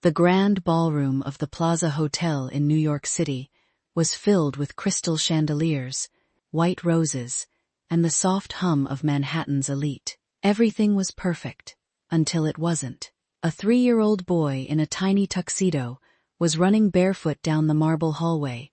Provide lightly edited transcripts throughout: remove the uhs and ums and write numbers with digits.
The grand ballroom of the Plaza Hotel in New York City was filled with crystal chandeliers, white roses, and the soft hum of Manhattan's elite. Everything was perfect, until it wasn't. A 3-year-old boy in a tiny tuxedo was running barefoot down the marble hallway,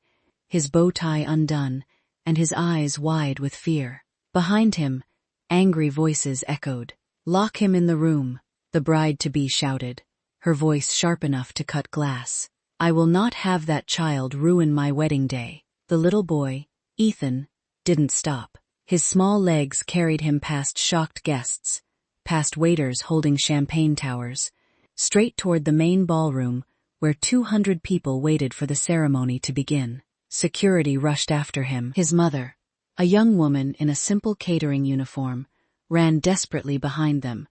his bow tie undone, and his eyes wide with fear. Behind him, angry voices echoed. "Lock him in the room," the bride-to-be shouted, her voice sharp enough to cut glass. "I will not have that child ruin my wedding day." The little boy, Ethan, didn't stop. His small legs carried him past shocked guests, past waiters holding champagne towers, straight toward the main ballroom where 200 people waited for the ceremony to begin. Security rushed after him. His mother, a young woman in a simple catering uniform, ran desperately behind them,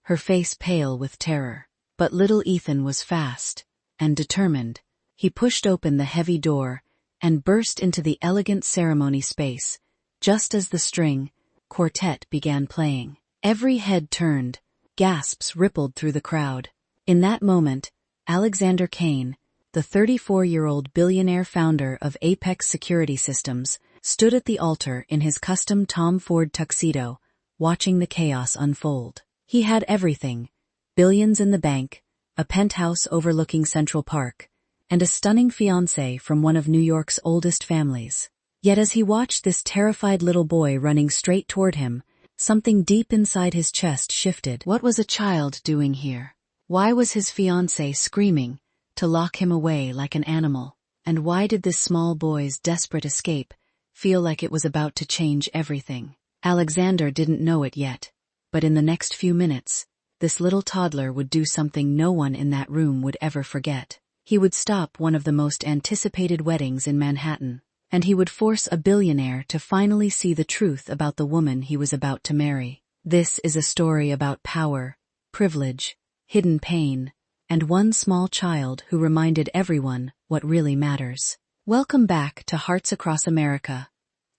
her face pale with terror. But little Ethan was fast and determined. He pushed open the heavy door and burst into the elegant ceremony space, just as the string quartet began playing. Every head turned, gasps rippled through the crowd. In that moment, Alexander Kane, the 34-year-old billionaire founder of Apex Security Systems, stood at the altar in his custom Tom Ford tuxedo, watching the chaos unfold. He had everything: billions in the bank, a penthouse overlooking Central Park, and a stunning fiancée from one of New York's oldest families. Yet as he watched this terrified little boy running straight toward him, something deep inside his chest shifted. What was a child doing here? Why was his fiancée screaming to lock him away like an animal? And why did this small boy's desperate escape feel like it was about to change everything? Alexander didn't know it yet, but in the next few minutes, this little toddler would do something no one in that room would ever forget. He would stop one of the most anticipated weddings in Manhattan, and he would force a billionaire to finally see the truth about the woman he was about to marry. This is a story about power, privilege, hidden pain, and one small child who reminded everyone what really matters. Welcome back to Hearts Across America,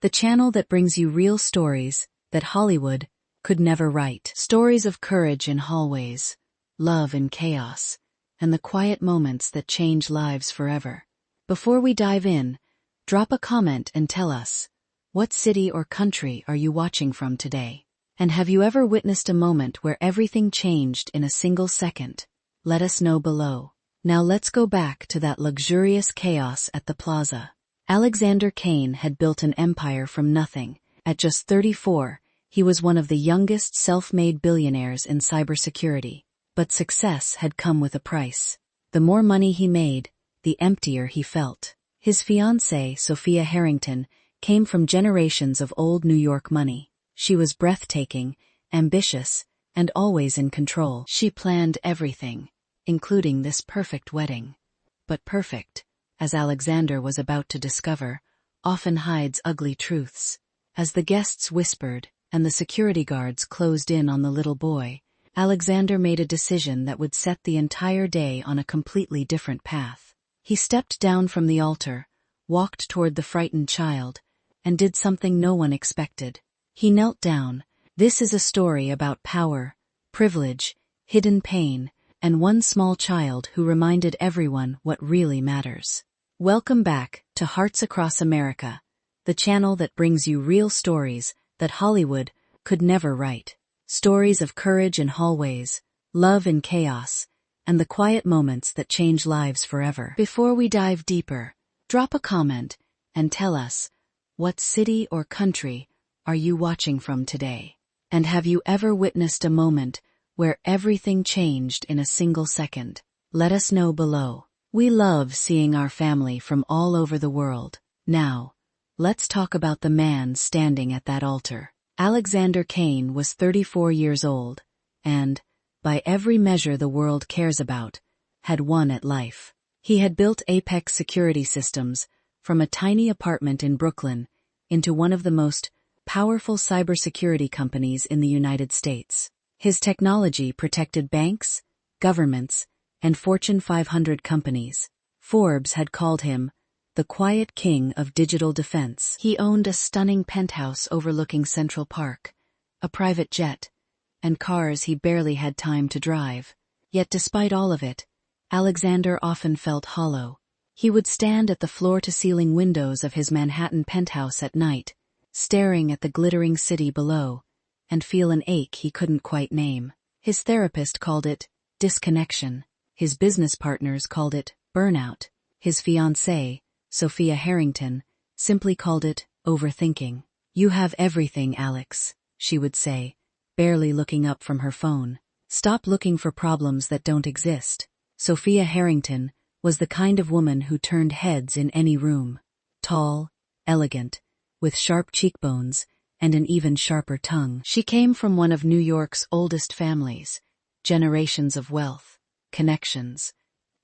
the channel that brings you real stories that Hollywood could never write. Stories of courage in hallways, love in chaos, and the quiet moments that change lives forever. Before we dive in, drop a comment and tell us, what city or country are you watching from today? And have you ever witnessed a moment where everything changed in a single second? Let us know below. Now let's go back to that luxurious chaos at the plaza. Alexander Kane had built an empire from nothing. At just 34, he was one of the youngest self-made billionaires in cybersecurity. But success had come with a price. The more money he made, the emptier he felt. His fiancée, Sophia Harrington, came from generations of old New York money. She was breathtaking, ambitious, and always in control. She planned everything, including this perfect wedding. But perfect, as Alexander was about to discover, often hides ugly truths. As the guests whispered and the security guards closed in on the little boy, Alexander made a decision that would set the entire day on a completely different path. He stepped down from the altar, walked toward the frightened child, and did something no one expected. He knelt down. This is a story about power, privilege, hidden pain, and one small child who reminded everyone what really matters. Welcome back to Hearts Across America, the channel that brings you real stories that Hollywood could never write. Stories of courage in hallways, love in chaos, and the quiet moments that change lives forever. Before we dive deeper, drop a comment and tell us, what city or country are you watching from today? And have you ever witnessed a moment where everything changed in a single second? Let us know below. We love seeing our family from all over the world. Now, let's talk about the man standing at that altar. Alexander Kane was 34 years old, and, by every measure the world cares about, had won at life. He had built Apex Security Systems from a tiny apartment in Brooklyn into one of the most powerful cybersecurity companies in the United States. His technology protected banks, governments, and Fortune 500 companies. Forbes had called him the quiet king of digital defense. He owned a stunning penthouse overlooking Central Park, a private jet, and cars he barely had time to drive. Yet despite all of it, Alexander often felt hollow. He would stand at the floor-to-ceiling windows of his Manhattan penthouse at night, staring at the glittering city below, and feel an ache he couldn't quite name. His therapist called it disconnection. His business partners called it burnout. His fiancée, Sophia Harrington, simply called it overthinking. "You have everything, Alex," she would say, barely looking up from her phone. "Stop looking for problems that don't exist." Sophia Harrington was the kind of woman who turned heads in any room. Tall, elegant, with sharp cheekbones and an even sharper tongue. She came from one of New York's oldest families, generations of wealth, connections,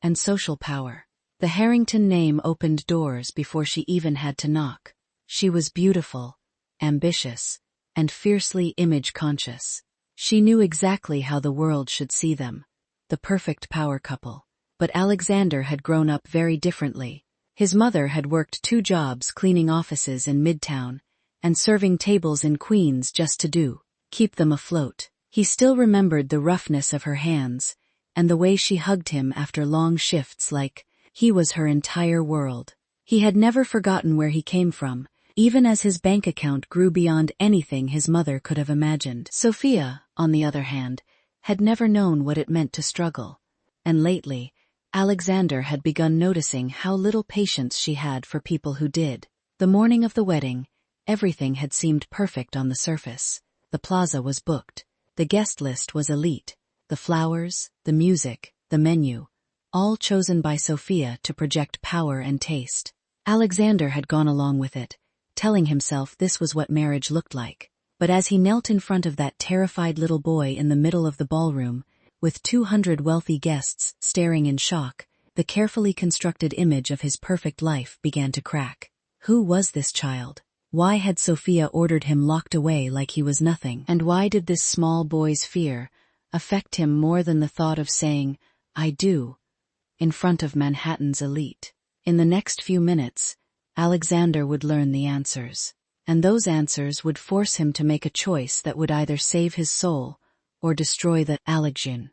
and social power. The Harrington name opened doors before she even had to knock. She was beautiful, ambitious, and fiercely image-conscious. She knew exactly how the world should see them, the perfect power couple. But Alexander had grown up very differently. His mother had worked 2 jobs cleaning offices in Midtown and serving tables in Queens just to keep them afloat. He still remembered the roughness of her hands and the way she hugged him after long shifts like he was her entire world. He had never forgotten where he came from, even as his bank account grew beyond anything his mother could have imagined. Sophia, on the other hand, had never known what it meant to struggle, and lately, Alexander had begun noticing how little patience she had for people who did. The morning of the wedding, everything had seemed perfect on the surface. The plaza was booked. The guest list was elite. The flowers, the music, the menu, all chosen by Sophia to project power and taste. Alexander had gone along with it, telling himself this was what marriage looked like. But as he knelt in front of that terrified little boy in the middle of the ballroom, with 200 wealthy guests staring in shock, the carefully constructed image of his perfect life began to crack. Who was this child? Why had Sophia ordered him locked away like he was nothing? And why did this small boy's fear affect him more than the thought of saying, "I do," in front of Manhattan's elite? In the next few minutes, Alexander would learn the answers. And those answers would force him to make a choice that would either save his soul or destroy the Alexander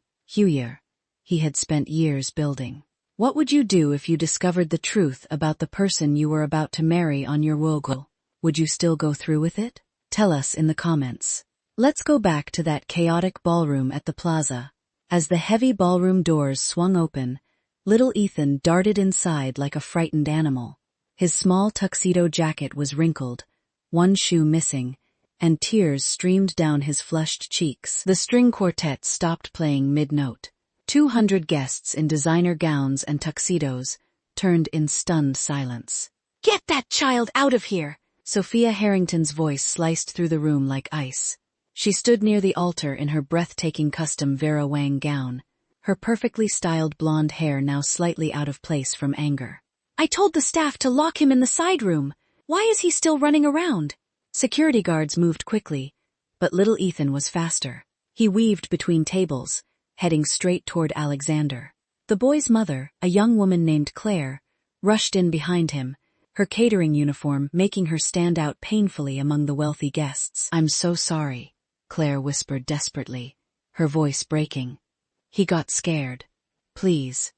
he had spent years building. What would you do if you discovered the truth about the person you were about to marry on your wogal? Would you still go through with it? Tell us in the comments. Let's go back to that chaotic ballroom at the plaza. As the heavy ballroom doors swung open, little Ethan darted inside like a frightened animal. His small tuxedo jacket was wrinkled, one shoe missing, and tears streamed down his flushed cheeks. The string quartet stopped playing mid-note. 200 guests in designer gowns and tuxedos turned in stunned silence. "Get that child out of here!" Sophia Harrington's voice sliced through the room like ice. She stood near the altar in her breathtaking custom Vera Wang gown, her perfectly styled blonde hair now slightly out of place from anger. "I told the staff to lock him in the side room. Why is he still running around?" Security guards moved quickly, but little Ethan was faster. He weaved between tables, heading straight toward Alexander. The boy's mother, a young woman named Claire, rushed in behind him, her catering uniform making her stand out painfully among the wealthy guests. "I'm so sorry," Claire whispered desperately, her voice breaking. "He got scared. Please,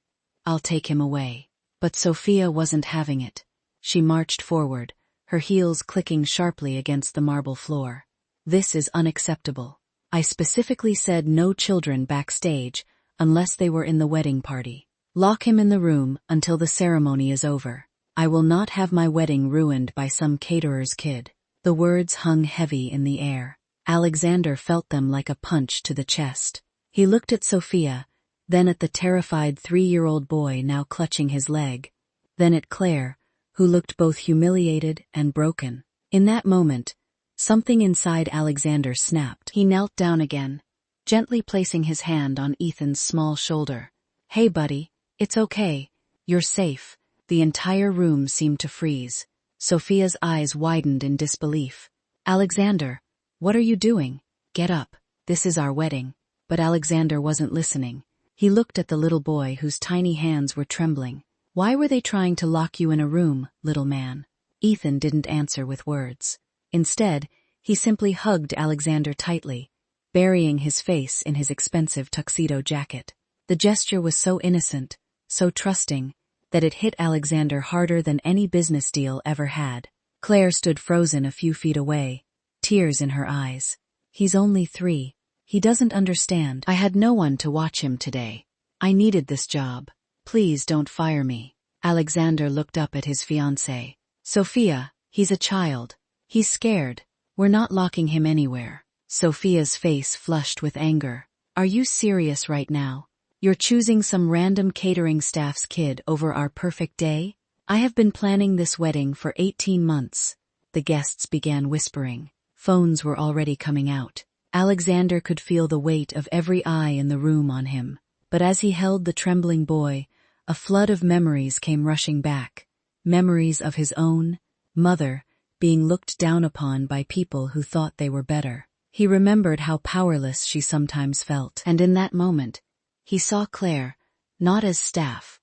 I'll take him away." But Sophia wasn't having it. She marched forward, her heels clicking sharply against the marble floor. "This is unacceptable. I specifically said no children backstage unless they were in the wedding party. Lock him in the room until the ceremony is over. I will not have my wedding ruined by some caterer's kid." The words hung heavy in the air. Alexander felt them like a punch to the chest. He looked at Sophia, then at the terrified 3-year-old boy now clutching his leg, then at Claire, who looked both humiliated and broken. In that moment, something inside Alexander snapped. He knelt down again, gently placing his hand on Ethan's small shoulder. "Hey buddy, it's okay. You're safe." The entire room seemed to freeze. Sophia's eyes widened in disbelief. "Alexander, what are you doing? Get up. This is our wedding." But Alexander wasn't listening. He looked at the little boy whose tiny hands were trembling. "Why were they trying to lock you in a room, little man?" Ethan didn't answer with words. Instead, he simply hugged Alexander tightly, burying his face in his expensive tuxedo jacket. The gesture was so innocent, so trusting, that it hit Alexander harder than any business deal ever had. Claire stood frozen a few feet away, tears in her eyes. He's only 3. He doesn't understand. I had no one to watch him today. I needed this job. Please don't fire me. Alexander looked up at his fiancée. Sophia, he's a child. He's scared. We're not locking him anywhere. Sophia's face flushed with anger. Are you serious right now? You're choosing some random catering staff's kid over our perfect day? I have been planning this wedding for 18 months. The guests began whispering. Phones were already coming out. Alexander could feel the weight of every eye in the room on him. But as he held the trembling boy, a flood of memories came rushing back. Memories of his own mother being looked down upon by people who thought they were better. He remembered how powerless she sometimes felt. And in that moment, he saw Claire, not as staff,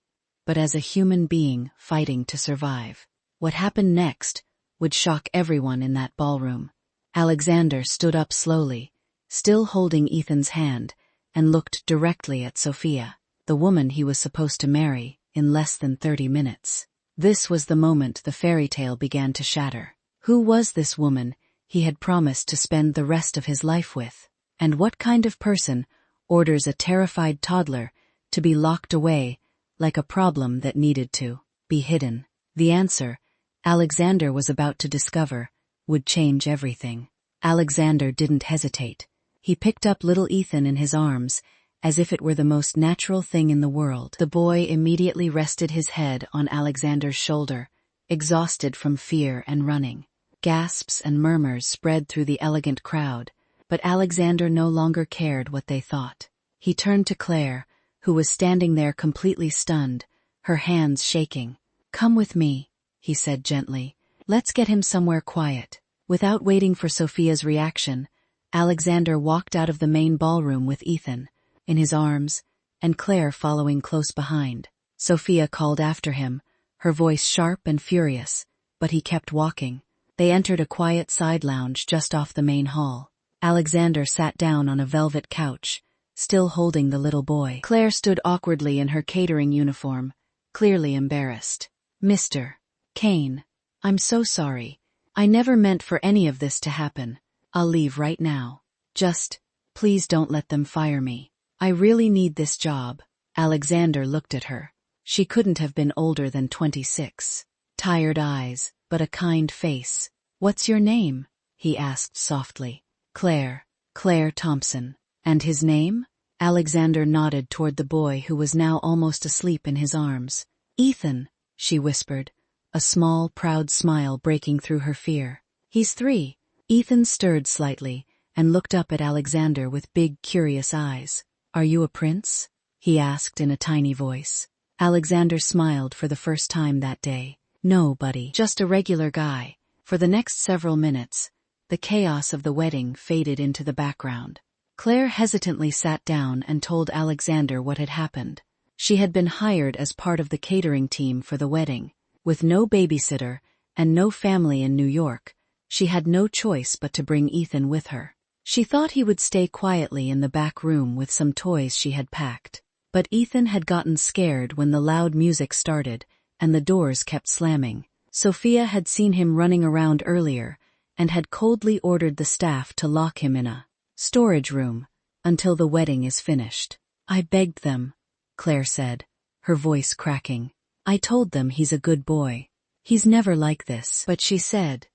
but as a human being fighting to survive. What happened next would shock everyone in that ballroom. Alexander stood up slowly, still holding Ethan's hand, and looked directly at Sophia, the woman he was supposed to marry in less than 30 minutes. This was the moment the fairy tale began to shatter. Who was this woman he had promised to spend the rest of his life with? And what kind of person orders a terrified toddler to be locked away like a problem that needed to be hidden? The answer, Alexander was about to discover, would change everything. Alexander didn't hesitate. He picked up little Ethan in his arms, as if it were the most natural thing in the world. The boy immediately rested his head on Alexander's shoulder, exhausted from fear and running. Gasps and murmurs spread through the elegant crowd, but Alexander no longer cared what they thought. He turned to Claire, who was standing there completely stunned, her hands shaking. "Come with me," he said gently. "Let's get him somewhere quiet." Without waiting for Sophia's reaction, Alexander walked out of the main ballroom with Ethan in his arms, and Claire following close behind. Sophia called after him, her voice sharp and furious, but he kept walking. They entered a quiet side lounge just off the main hall. Alexander sat down on a velvet couch, still holding the little boy. Claire stood awkwardly in her catering uniform, clearly embarrassed. "Mr. Kane, I'm so sorry. I never meant for any of this to happen. I'll leave right now. Just, please don't let them fire me. I really need this job." Alexander looked at her. She couldn't have been older than 26. Tired eyes, but a kind face. "What's your name?" he asked softly. Claire Thompson." "And his name?" Alexander nodded toward the boy who was now almost asleep in his arms. "Ethan," she whispered, a small, proud smile breaking through her fear. "He's 3. Ethan stirred slightly and looked up at Alexander with big, curious eyes. "Are you a prince?" he asked in a tiny voice. Alexander smiled for the first time that day. "No, buddy, just a regular guy." For the next several minutes, the chaos of the wedding faded into the background. Claire hesitantly sat down and told Alexander what had happened. She had been hired as part of the catering team for the wedding. With no babysitter and no family in New York, she had no choice but to bring Ethan with her. She thought he would stay quietly in the back room with some toys she had packed. But Ethan had gotten scared when the loud music started and the doors kept slamming. Sophia had seen him running around earlier and had coldly ordered the staff to lock him in a storage room until the wedding is finished. "I begged them," Claire said, her voice cracking. "I told them he's a good boy. He's never like this." But she said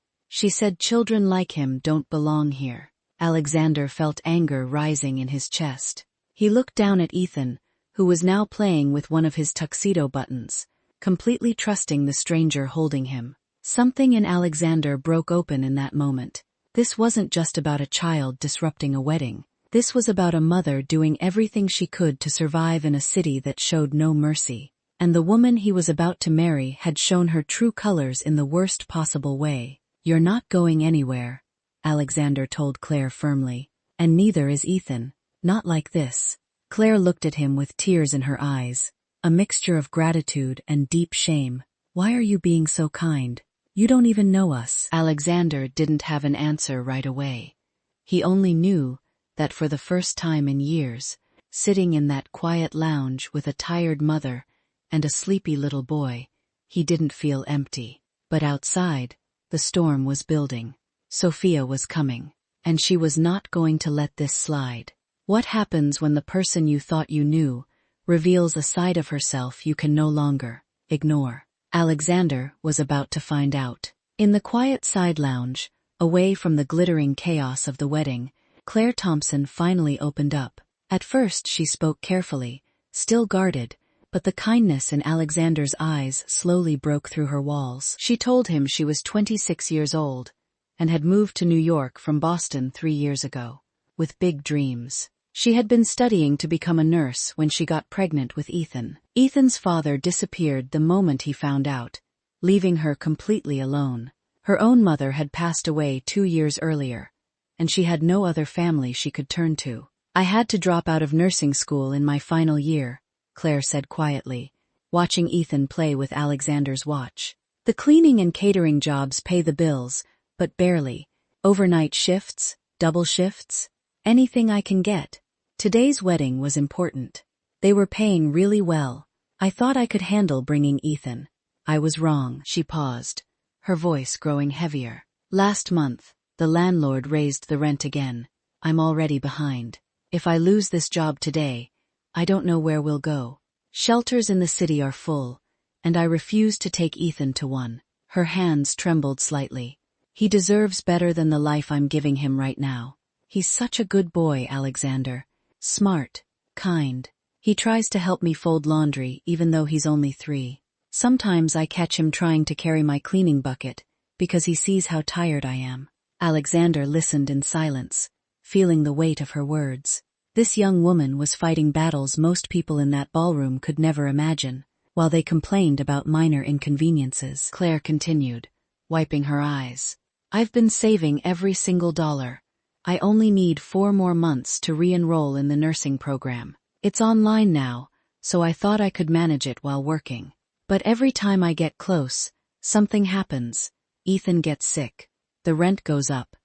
children like him don't belong here. Alexander felt anger rising in his chest. He looked down at Ethan, who was now playing with one of his tuxedo buttons, completely trusting the stranger holding him. Something in Alexander broke open in that moment. This wasn't just about a child disrupting a wedding. This was about a mother doing everything she could to survive in a city that showed no mercy. And the woman he was about to marry had shown her true colors in the worst possible way. "You're not going anywhere," Alexander told Claire firmly. "And neither is Ethan. Not like this." Claire looked at him with tears in her eyes, a mixture of gratitude and deep shame. "Why are you being so kind? You don't even know us." Alexander didn't have an answer right away. He only knew that for the first time in years, sitting in that quiet lounge with a tired mother, and a sleepy little boy, he didn't feel empty. But outside, the storm was building. Sophia was coming, and she was not going to let this slide. What happens when the person you thought you knew reveals a side of herself you can no longer ignore? Alexander was about to find out. In the quiet side lounge, away from the glittering chaos of the wedding, Claire Thompson finally opened up. At first she spoke carefully, still guarded, but the kindness in Alexander's eyes slowly broke through her walls. She told him she was 26 years old and had moved to New York from Boston 3 years ago, with big dreams. She had been studying to become a nurse when she got pregnant with Ethan. Ethan's father disappeared the moment he found out, leaving her completely alone. Her own mother had passed away 2 years earlier, and she had no other family she could turn to. I had to drop out of nursing school in my final year, Claire said quietly, watching Ethan play with Alexander's watch. The cleaning and catering jobs pay the bills, but barely. Overnight shifts, double shifts, anything I can get. Today's wedding was important. They were paying really well. I thought I could handle bringing Ethan. I was wrong. She paused, her voice growing heavier. Last month, the landlord raised the rent again. I'm already behind. If I lose this job today, I don't know where we'll go. Shelters in the city are full, and I refuse to take Ethan to one. Her hands trembled slightly. He deserves better than the life I'm giving him right now. He's such a good boy, Alexander. Smart, kind. He tries to help me fold laundry even though he's only 3. Sometimes I catch him trying to carry my cleaning bucket because he sees how tired I am. Alexander listened in silence, feeling the weight of her words. This young woman was fighting battles most people in that ballroom could never imagine, while they complained about minor inconveniences. Claire continued, wiping her eyes. I've been saving every single dollar. I only need 4 more months to re-enroll in the nursing program. It's online now, so I thought I could manage it while working. But every time I get close, something happens. Ethan gets sick, the rent goes up,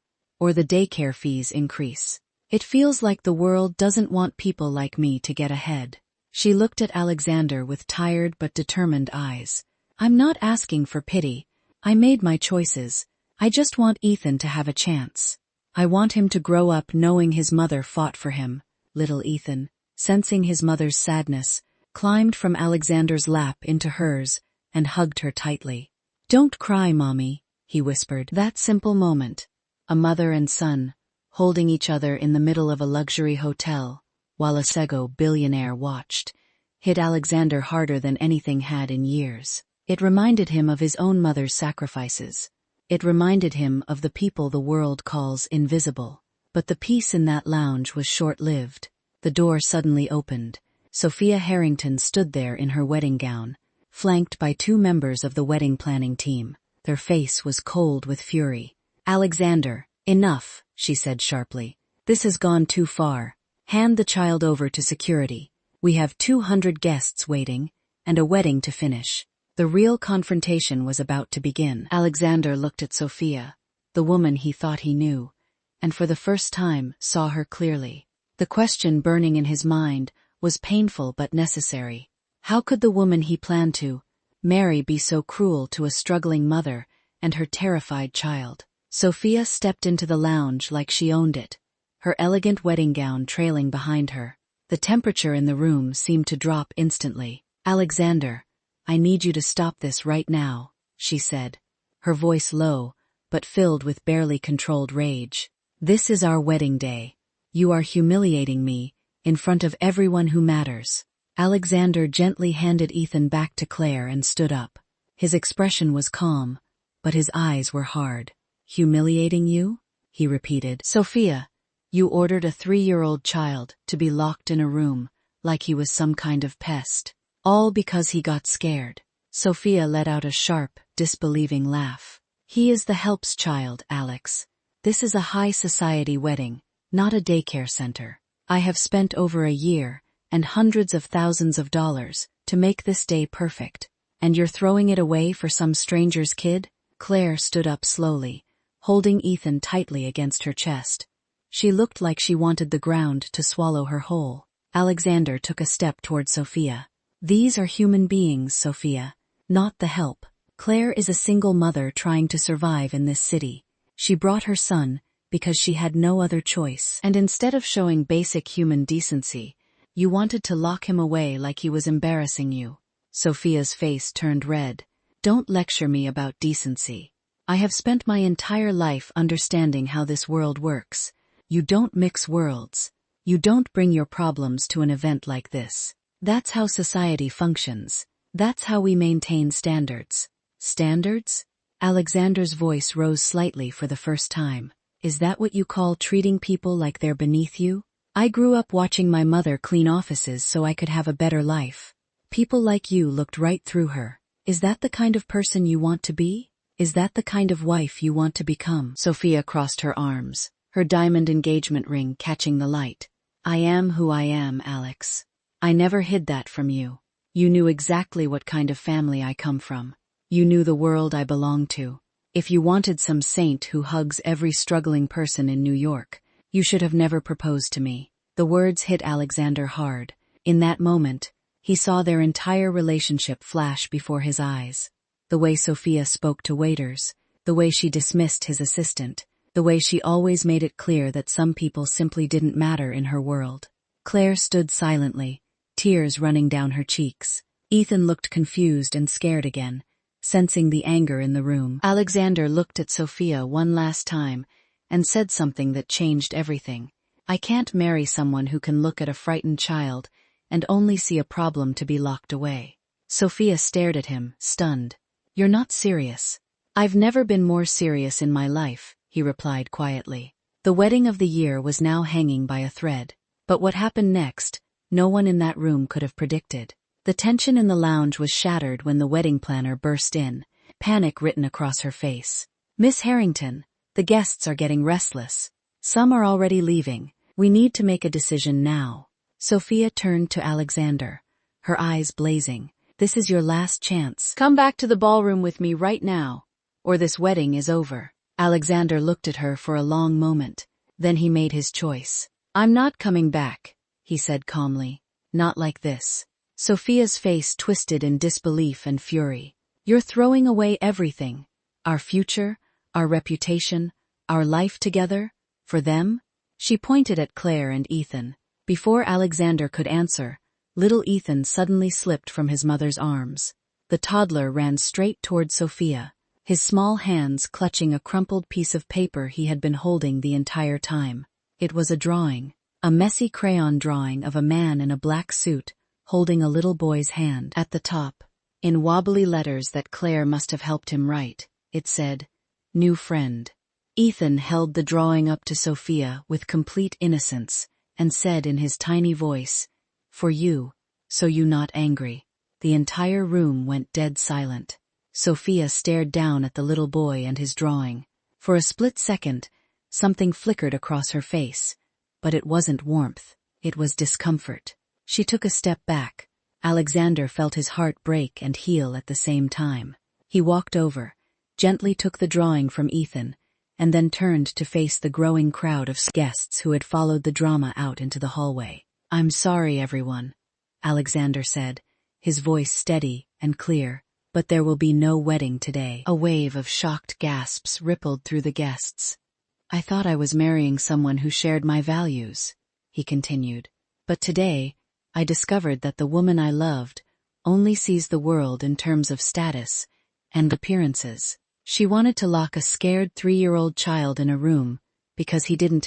or the daycare fees increase. It feels like the world doesn't want people like me to get ahead. She looked at Alexander with tired but determined eyes. I'm not asking for pity. I made my choices. I just want Ethan to have a chance. I want him to grow up knowing his mother fought for him. Little Ethan, sensing his mother's sadness, climbed from Alexander's lap into hers and hugged her tightly. Don't cry, Mommy, he whispered. That simple moment, a mother and son, holding each other in the middle of a luxury hotel, while a Sego billionaire watched, hit Alexander harder than anything had in years. It reminded him of his own mother's sacrifices. It reminded him of the people the world calls invisible. But the peace in that lounge was short-lived. The door suddenly opened. Sophia Harrington stood there in her wedding gown, flanked by 2 members of the wedding planning team. Their face was cold with fury. Alexander, enough, she said sharply. This has gone too far. Hand the child over to security. We have 200 guests waiting, and a wedding to finish. The real confrontation was about to begin. Alexander looked at Sophia, the woman he thought he knew, and for the first time saw her clearly. The question burning in his mind was painful but necessary. How could the woman he planned to marry be so cruel to a struggling mother and her terrified child? Sophia stepped into the lounge like she owned it, her elegant wedding gown trailing behind her. The temperature in the room seemed to drop instantly. Alexander, I need you to stop this right now, she said, her voice low, but filled with barely controlled rage. This is our wedding day. You are humiliating me, in front of everyone who matters. Alexander gently handed Ethan back to Claire and stood up. His expression was calm, but his eyes were hard. Humiliating you? He repeated. Sophia, you ordered a 3-year-old child to be locked in a room, like he was some kind of pest. All because he got scared. Sophia let out a sharp, disbelieving laugh. He is the helps child, Alex. This is a high society wedding, not a daycare center. I have spent over a year and hundreds of thousands of dollars to make this day perfect. And you're throwing it away for some stranger's kid? Claire stood up slowly, holding Ethan tightly against her chest. She looked like she wanted the ground to swallow her whole. Alexander took a step toward Sophia. These are human beings, Sophia, not the help. Claire is a single mother trying to survive in this city. She brought her son because she had no other choice. And instead of showing basic human decency, you wanted to lock him away like he was embarrassing you. Sophia's face turned red. Don't lecture me about decency. I have spent my entire life understanding how this world works. You don't mix worlds. You don't bring your problems to an event like this. That's how society functions. That's how we maintain standards. Standards? Alexander's voice rose slightly for the first time. Is that what you call treating people like they're beneath you? I grew up watching my mother clean offices so I could have a better life. People like you looked right through her. Is that the kind of person you want to be? Is that the kind of wife you want to become? Sophia crossed her arms, her diamond engagement ring catching the light. I am who I am, Alex. I never hid that from you. You knew exactly what kind of family I come from. You knew the world I belong to. If you wanted some saint who hugs every struggling person in New York, you should have never proposed to me. The words hit Alexander hard. In that moment, he saw their entire relationship flash before his eyes. The way Sophia spoke to waiters, the way she dismissed his assistant, the way she always made it clear that some people simply didn't matter in her world. Claire stood silently, tears running down her cheeks. Ethan looked confused and scared again, sensing the anger in the room. Alexander looked at Sophia one last time and said something that changed everything. I can't marry someone who can look at a frightened child and only see a problem to be locked away. Sophia stared at him, stunned. You're not serious. I've never been more serious in my life, he replied quietly. The wedding of the year was now hanging by a thread. But what happened next, no one in that room could have predicted. The tension in the lounge was shattered when the wedding planner burst in, panic written across her face. Miss Harrington, the guests are getting restless. Some are already leaving. We need to make a decision now. Sophia turned to Alexander, her eyes blazing. This is your last chance. Come back to the ballroom with me right now, or this wedding is over. Alexander looked at her for a long moment. Then he made his choice. I'm not coming back, he said calmly. Not like this. Sophia's face twisted in disbelief and fury. You're throwing away everything. Our future, our reputation, our life together, for them? She pointed at Claire and Ethan. Before Alexander could answer, little Ethan suddenly slipped from his mother's arms. The toddler ran straight toward Sophia, his small hands clutching a crumpled piece of paper he had been holding the entire time. It was a drawing, a messy crayon drawing of a man in a black suit, holding a little boy's hand. At the top, in wobbly letters that Claire must have helped him write, it said, New friend. Ethan held the drawing up to Sophia with complete innocence and said in his tiny voice, For you, so you not angry. The entire room went dead silent. Sophia stared down at the little boy and his drawing. For a split second, something flickered across her face, but it wasn't warmth, it was discomfort. She took a step back. Alexander felt his heart break and heal at the same time. He walked over, gently took the drawing from Ethan, and then turned to face the growing crowd of guests who had followed the drama out into the hallway. I'm sorry, everyone, Alexander said, his voice steady and clear, but there will be no wedding today. A wave of shocked gasps rippled through the guests. I thought I was marrying someone who shared my values, he continued, but today, I discovered that the woman I loved only sees the world in terms of status and appearances. She wanted to lock a scared 3-year-old child in a room because he didn't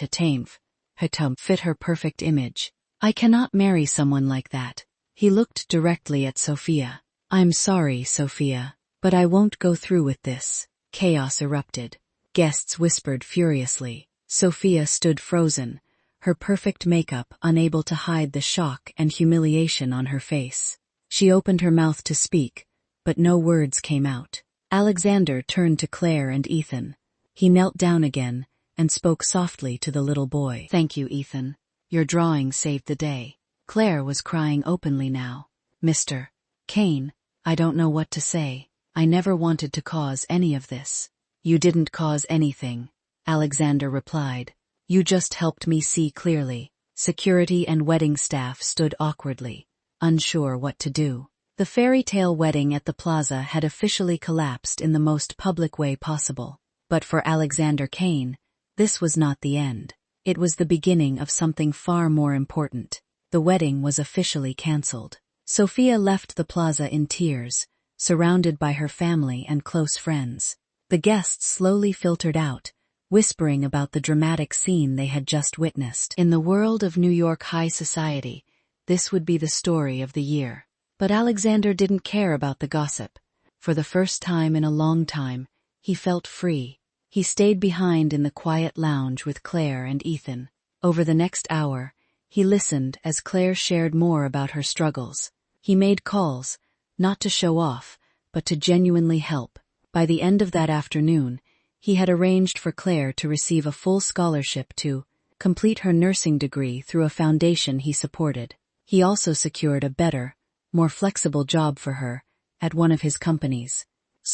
fit her perfect image. I cannot marry someone like that. He looked directly at Sophia. I'm sorry, Sophia, but I won't go through with this. Chaos erupted. Guests whispered furiously. Sophia stood frozen, her perfect makeup unable to hide the shock and humiliation on her face. She opened her mouth to speak, but no words came out. Alexander turned to Claire and Ethan. He knelt down again and spoke softly to the little boy. Thank you, Ethan. Your drawing saved the day. Claire was crying openly now. Mr. Kane, I don't know what to say. I never wanted to cause any of this. You didn't cause anything, Alexander replied. You just helped me see clearly. Security and wedding staff stood awkwardly. unsure what to do. The fairy tale wedding at the plaza had officially collapsed in the most public way possible. But for Alexander Kane, this was not the end. It was the beginning of something far more important. The wedding was officially cancelled. Sophia left the plaza in tears, surrounded by her family and close friends. The guests slowly filtered out, whispering about the dramatic scene they had just witnessed. In the world of New York high society, this would be the story of the year. But Alexander didn't care about the gossip. For the first time in a long time, he felt free. He stayed behind in the quiet lounge with Claire and Ethan. Over the next hour, he listened as Claire shared more about her struggles. He made calls, not to show off, but to genuinely help. By the end of that afternoon, he had arranged for Claire to receive a full scholarship to complete her nursing degree through a foundation he supported. He also secured a better, more flexible job for her at one of his company's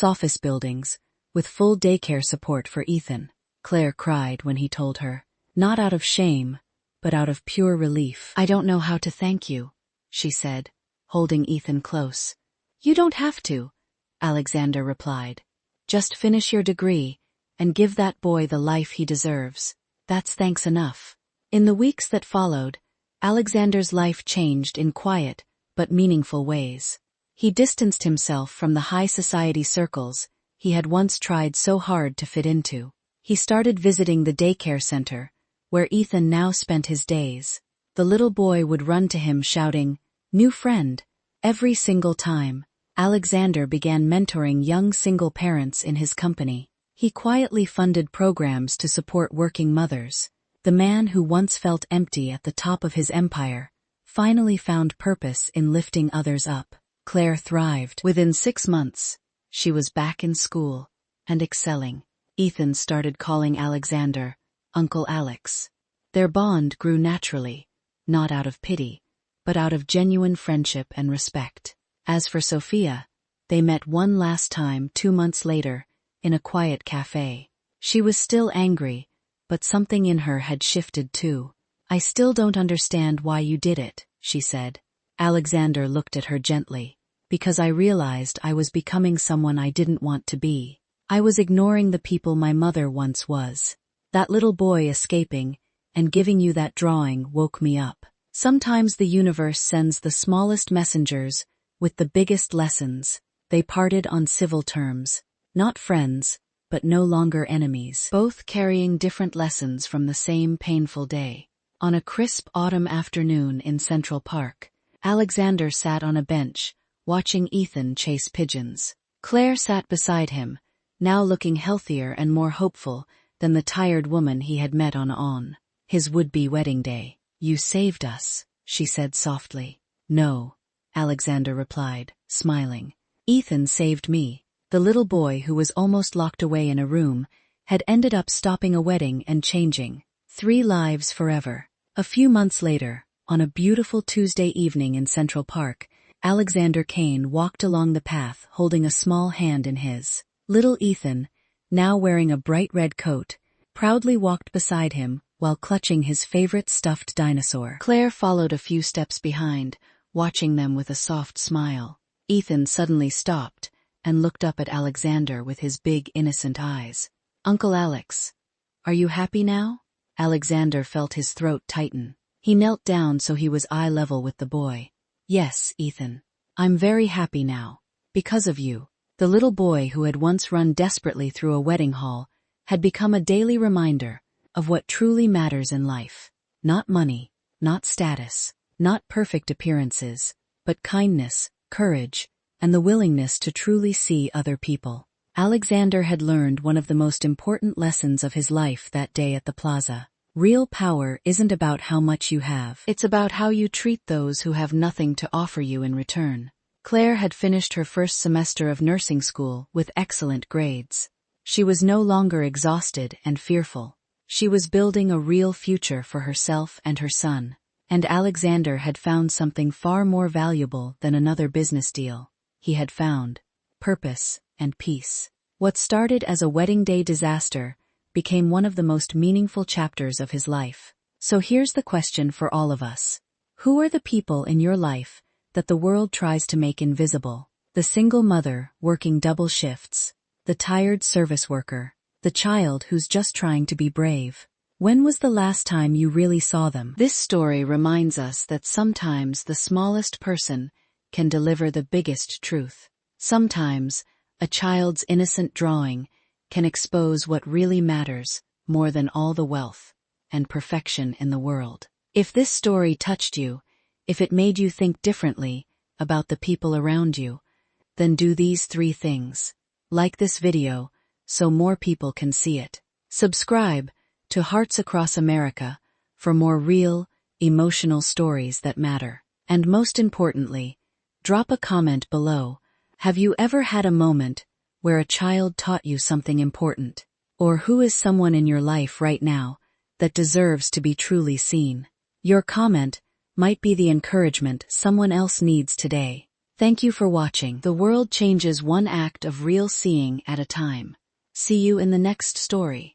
office buildings, with full daycare support for Ethan. Claire cried when he told her, not out of shame, but out of pure relief. "I don't know how to thank you," she said, holding Ethan close. "You don't have to," Alexander replied. "Just finish your degree and give that boy the life he deserves. That's thanks enough." In the weeks that followed, Alexander's life changed in quiet but meaningful ways. He distanced himself from the high society circles he had once tried so hard to fit into. He started visiting the daycare center, where Ethan now spent his days. The little boy would run to him shouting, "New friend," every single time. Alexander began mentoring young single parents in his company. He quietly funded programs to support working mothers. The man who once felt empty at the top of his empire finally found purpose in lifting others up. Claire thrived. Within 6 months, she was back in school and excelling. Ethan started calling Alexander Uncle Alex. Their bond grew naturally, not out of pity, but out of genuine friendship and respect. As for Sophia, they met one last time 2 months later in a quiet cafe. She was still angry, but something in her had shifted too. "I still don't understand why you did it," she said. Alexander looked at her gently. "Because I realized I was becoming someone I didn't want to be. I was ignoring the people my mother once was. That little boy escaping and giving you that drawing woke me up. Sometimes the universe sends the smallest messengers with the biggest lessons." They parted on civil terms, not friends, but no longer enemies, both carrying different lessons from the same painful day. On a crisp autumn afternoon in Central Park, Alexander sat on a bench, watching Ethan chase pigeons. Claire sat beside him, now looking healthier and more hopeful than the tired woman he had met on his would-be wedding day. "You saved us," she said softly. "No," Alexander replied, smiling. "Ethan saved me." The little boy who was almost locked away in a room had ended up stopping a wedding and changing 3 lives forever. A few months later, on a beautiful Tuesday evening in Central Park, Alexander Kane walked along the path holding a small hand in his. Little Ethan, now wearing a bright red coat, proudly walked beside him while clutching his favorite stuffed dinosaur. Claire followed a few steps behind, watching them with a soft smile. Ethan suddenly stopped and looked up at Alexander with his big innocent eyes. "Uncle Alex, are you happy now?" Alexander felt his throat tighten. He knelt down so he was eye level with the boy. "Yes, Ethan. I'm very happy now. Because of you." The little boy who had once run desperately through a wedding hall had become a daily reminder of what truly matters in life. Not money, not status, not perfect appearances, but kindness, courage, and the willingness to truly see other people. Alexander had learned one of the most important lessons of his life that day at the plaza. Real power isn't about how much you have. It's about how you treat those who have nothing to offer you in return. Claire had finished her first semester of nursing school with excellent grades. She was no longer exhausted and fearful. She was building a real future for herself and her son. And Alexander had found something far more valuable than another business deal. He had found purpose and peace. What started as a wedding day disaster became one of the most meaningful chapters of his life. So here's the question for all of us. Who are the people in your life that the world tries to make invisible. The single mother working double shifts, the tired service worker, the child who's just trying to be brave. When was the last time you really saw them? This story reminds us that sometimes the smallest person can deliver the biggest truth. Sometimes, a child's innocent drawing can expose what really matters more than all the wealth and perfection in the world. If this story touched you, if it made you think differently about the people around you, then do these 3 things. Like this video so more people can see it. Subscribe to Hearts Across America for more real, emotional stories that matter. And most importantly, drop a comment below. Have you ever had a moment where a child taught you something important? Or who is someone in your life right now that deserves to be truly seen? Your comment might be the encouragement someone else needs today. Thank you for watching. The world changes one act of real seeing at a time. See you in the next story.